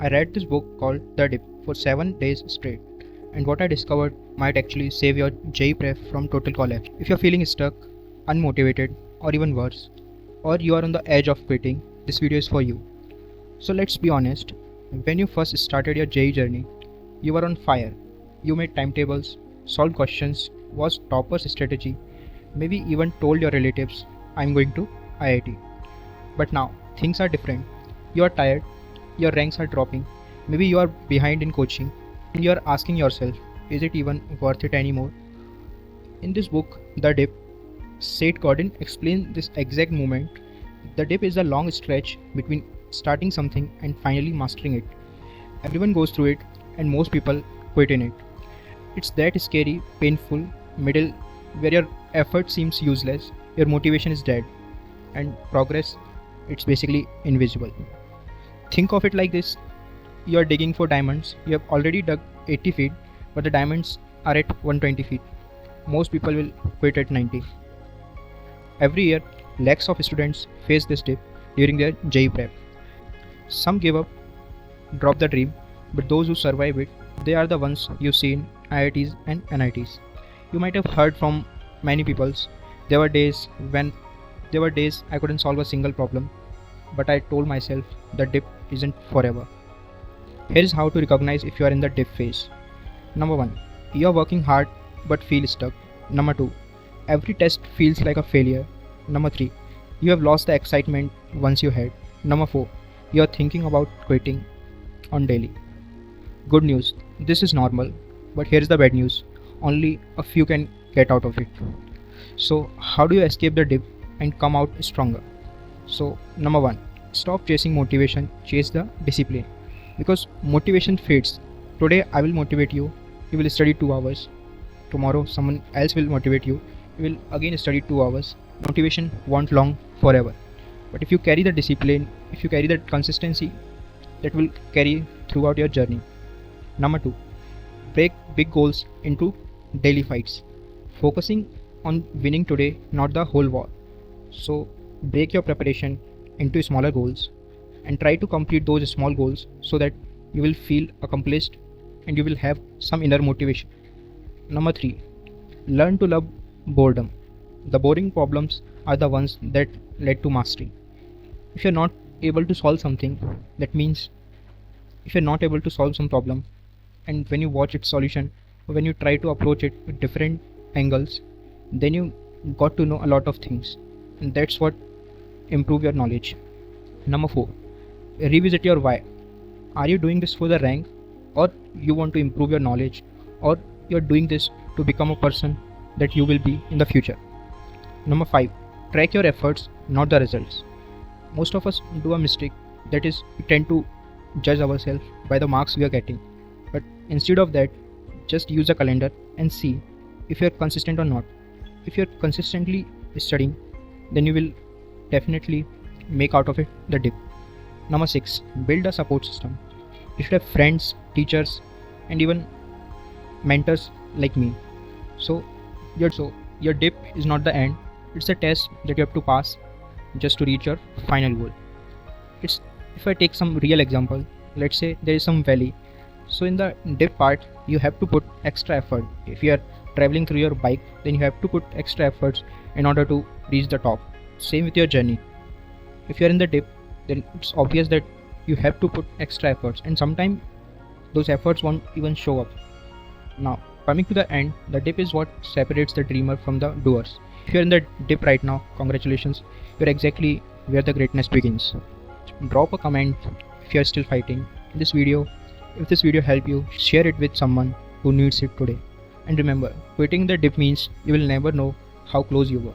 I read this book called The Dip for 7 days straight, and what I discovered might actually save your JEE prep from total collapse. If you're feeling stuck, unmotivated, or even worse, or you are on the edge of quitting, this video is for you. So let's be honest, when you first started your JEE journey, you were on fire. You made timetables, solved questions, was topper's strategy, maybe even told your relatives, I'm going to IIT. But now, things are different. You are tired, your ranks are dropping, maybe you are behind in coaching, and you are asking yourself, is it even worth it anymore? In this book, The Dip, Seth Godin explains this exact moment. The dip is a long stretch between starting something and finally mastering it. Everyone goes through it, and most people quit in it. It's that scary, painful middle where your effort seems useless, your motivation is dead, and progress, it's basically invisible. Think of it like this. You are digging for diamonds. You have already dug 80 feet, but the diamonds are at 120 feet. Most people will quit at 90. Every year, lakhs of students face this dip during their JEE prep. Some give up, drop the dream, but those who survive it, they are the ones you see in IITs and NITs. You might have heard from many peoples. There were days I couldn't solve a single problem, but I told myself the dip isn't forever. Here is how to recognize if you are in the dip phase. Number 1. You are working hard but feel stuck. Number 2. Every test feels like a failure. Number 3. You have lost the excitement once you had. Number 4. You are thinking about quitting on daily. Good news, this is normal, but here is the bad news. Only a few can get out of it. So how do you escape the dip and come out stronger? So number 1, stop chasing motivation, chase the discipline. Because motivation fades. Today I will motivate you, you will study 2 hours. Tomorrow someone else will motivate you, you will again study 2 hours. Motivation won't long forever. But if you carry the discipline, if you carry that consistency, that will carry throughout your journey. Number 2, break big goals into daily fights. Focusing on winning today, not the whole war. So break your preparation into smaller goals and try to complete those small goals so that you will feel accomplished and you will have some inner motivation. Number 3, learn to love boredom. The boring problems are the ones that led to mastery. If you're not able to solve something, that means if you're not able to solve some problem, and when you watch its solution, or when you try to approach it with different angles, then you got to know a lot of things, and that's what improve your knowledge. Number 4, revisit your why. Are you doing this for the rank, or you want to improve your knowledge, or you're doing this to become a person that you will be in the future? Number 5, track your efforts, not the results. Most of us do a mistake, that is, we tend to judge ourselves by the marks we are getting. But instead of that, just use a calendar and see if you're consistent or not. If you're consistently studying, then you will definitely make out of it the dip. Number 6, build a support system. You should have friends, teachers, and even mentors like me. So your dip is not the end, it's a test that you have to pass just to reach your final goal. If I take some real example, let's say there is some valley. So in the dip part, you have to put extra effort. If you are traveling through your bike, then you have to put extra efforts in order to reach the top. Same with your journey. If you are in the dip, then it's obvious that you have to put extra efforts, and sometimes those efforts won't even show up. Now, coming to the end, the dip is what separates the dreamer from the doers. If you're in the dip right now, congratulations, you're exactly where the greatness begins. Drop a comment if you're still fighting. If this video helped you, share it with someone who needs it today. And remember, quitting the dip means you will never know how close you were.